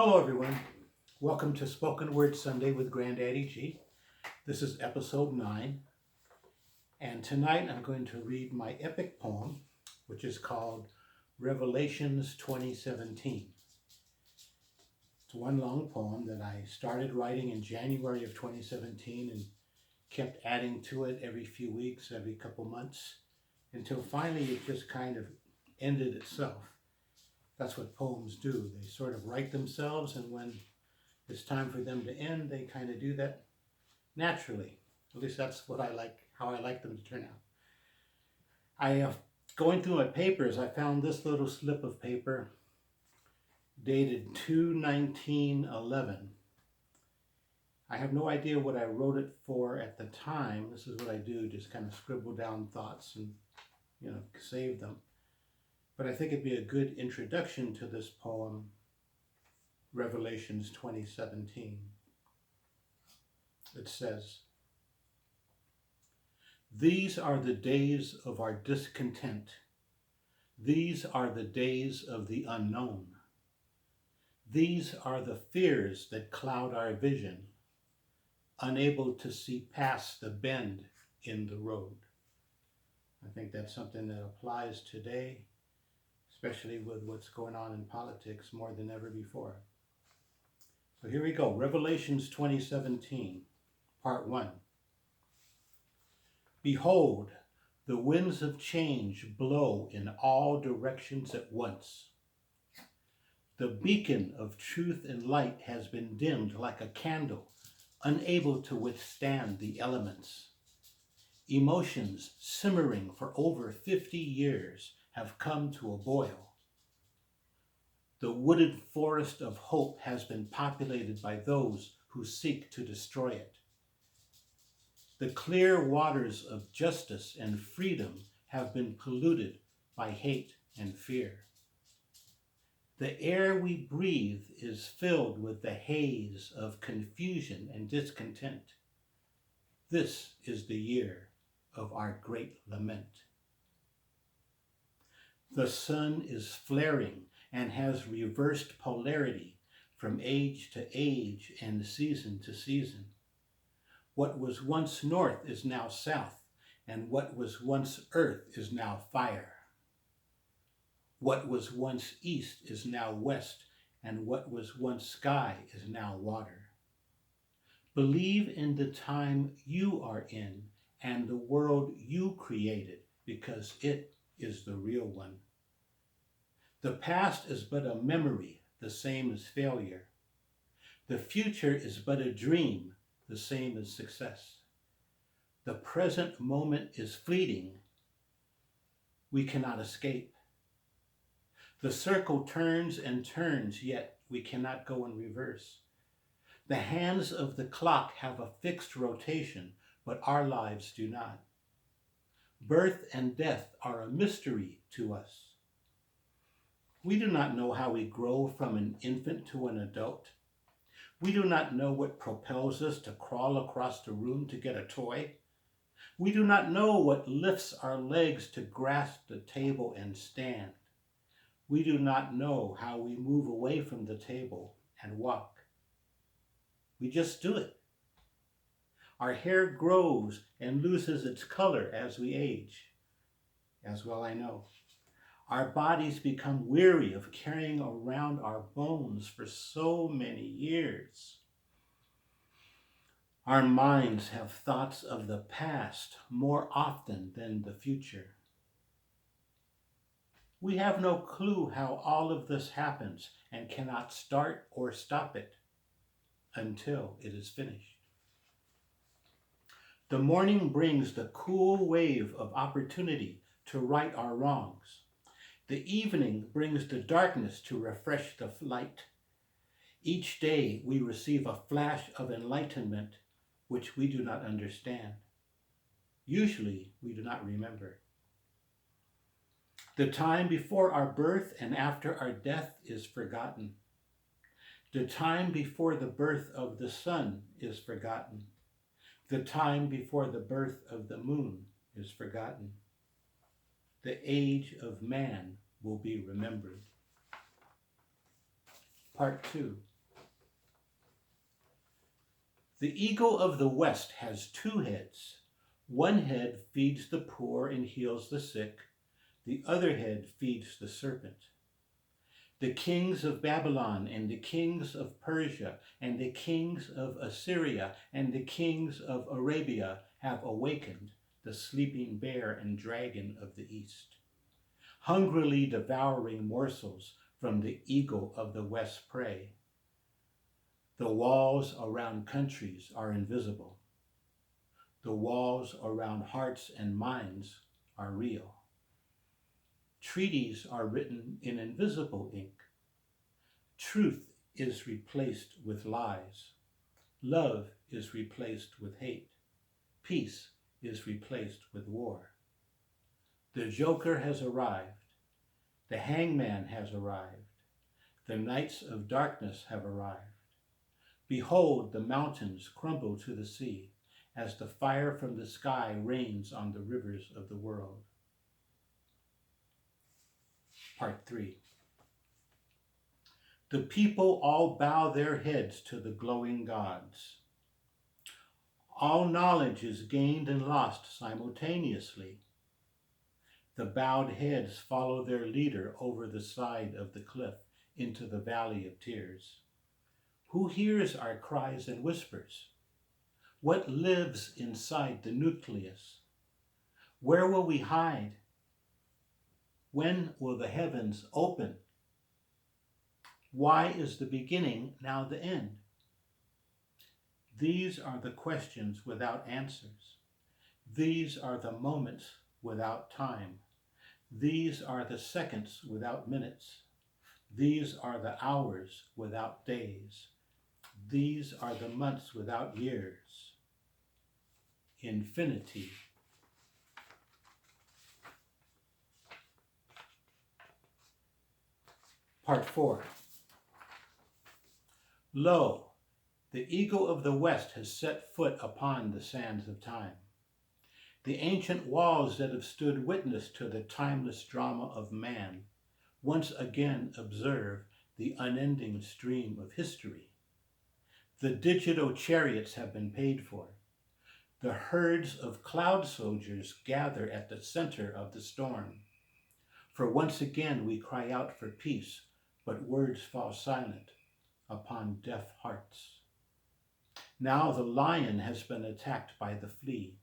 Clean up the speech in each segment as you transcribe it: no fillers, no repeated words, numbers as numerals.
Hello, everyone. Welcome to Spoken Word Sunday with Granddaddy G. This is episode 9, and tonight I'm going to read my epic poem, which is called Revelations 2017. It's one long poem that I started writing in January of 2017 and kept adding to it every few weeks, every couple months, until finally it just kind of ended itself. That's what poems do. They sort of write themselves, and when it's time for them to end, they kind of do that naturally. At least that's what I like, how I like them to turn out. Going through my papers, I found this little slip of paper dated 2/19/11. I have no idea what I wrote it for at the time. This is what I do, just kind of scribble down thoughts and, save them. But I think it'd be a good introduction to this poem, Revelations 2017. It says, "These are the days of our discontent. These are the days of the unknown. These are the fears that cloud our vision, unable to see past the bend in the road." I think that's something that applies today, especially with what's going on in politics more than ever before. So here we go, Revelations 2017, Part 1. "Behold, the winds of change blow in all directions at once. The beacon of truth and light has been dimmed like a candle, unable to withstand the elements. Emotions simmering for over 50 years have come to a boil. The wooded forest of hope has been populated by those who seek to destroy it. The clear waters of justice and freedom have been polluted by hate and fear. The air we breathe is filled with the haze of confusion and discontent. This is the year of our great lament. The sun is flaring and has reversed polarity from age to age and season to season. What was once north is now south, and what was once earth is now fire. What was once east is now west, and what was once sky is now water. Believe in the time you are in and the world you created, because it is the real one. The past is but a memory, the same as failure. The future is but a dream, the same as success. The present moment is fleeting. We cannot escape. The circle turns and turns, yet we cannot go in reverse. The hands of the clock have a fixed rotation, but our lives do not. Birth and death are a mystery to us. We do not know how we grow from an infant to an adult. We do not know what propels us to crawl across the room to get a toy. We do not know what lifts our legs to grasp the table and stand. We do not know how we move away from the table and walk. We just do it. Our hair grows and loses its color as we age. As well I know. Our bodies become weary of carrying around our bones for so many years. Our minds have thoughts of the past more often than the future. We have no clue how all of this happens and cannot start or stop it until it is finished. The morning brings the cool wave of opportunity to right our wrongs. The evening brings the darkness to refresh the light. Each day we receive a flash of enlightenment which we do not understand. Usually we do not remember. The time before our birth and after our death is forgotten. The time before the birth of the sun is forgotten. The time before the birth of the moon is forgotten. The age of man will be remembered. Part 2. The eagle of the west has two heads. One head feeds the poor and heals the sick. The other head feeds the serpent. The kings of Babylon and the kings of Persia and the kings of Assyria and the kings of Arabia have awakened the sleeping bear and dragon of the east, hungrily devouring morsels from the eagle of the west prey. The walls around countries are invisible. The walls around hearts and minds are real. Treaties are written in invisible ink. Truth is replaced with lies. Love is replaced with hate. Peace is replaced with war. The Joker has arrived. The hangman has arrived. The knights of darkness have arrived. Behold, the mountains crumble to the sea as the fire from the sky rains on the rivers of the world. Part 3. The people all bow their heads to the glowing gods. All knowledge is gained and lost simultaneously. The bowed heads follow their leader over the side of the cliff into the valley of tears. Who hears our cries and whispers? What lives inside the nucleus? Where will we hide? When will the heavens open? Why is the beginning now the end? These are the questions without answers. These are the moments without time. These are the seconds without minutes. These are the hours without days. These are the months without years. Infinity. Part 4. Lo, the eagle of the west has set foot upon the sands of time. The ancient walls that have stood witness to the timeless drama of man once again observe the unending stream of history. The digital chariots have been paid for. The herds of cloud soldiers gather at the center of the storm. For once again we cry out for peace, but words fall silent upon deaf hearts. Now the lion has been attacked by the flea.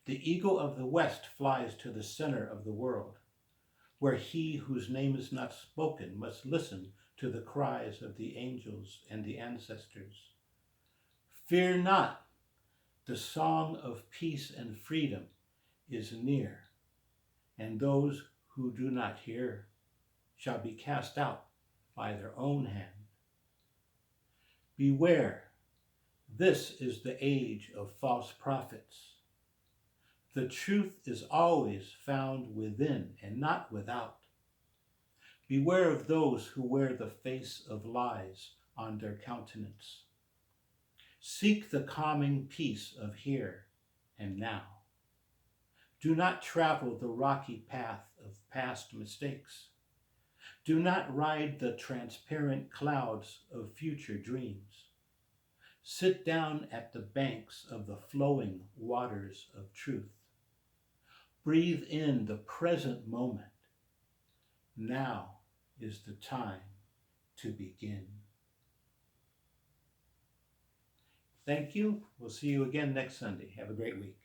The eagle of the west flies to the center of the world, where he whose name is not spoken must listen to the cries of the angels and the ancestors. Fear not, the song of peace and freedom is near, and those who do not hear shall be cast out by their own hand. Beware, this is the age of false prophets. The truth is always found within and not without. Beware of those who wear the face of lies on their countenance. Seek the calming peace of here and now. Do not travel the rocky path of past mistakes. Do not ride the transparent clouds of future dreams. Sit down at the banks of the flowing waters of truth. Breathe in the present moment. Now is the time to begin. Thank you. We'll see you again next Sunday. Have a great week.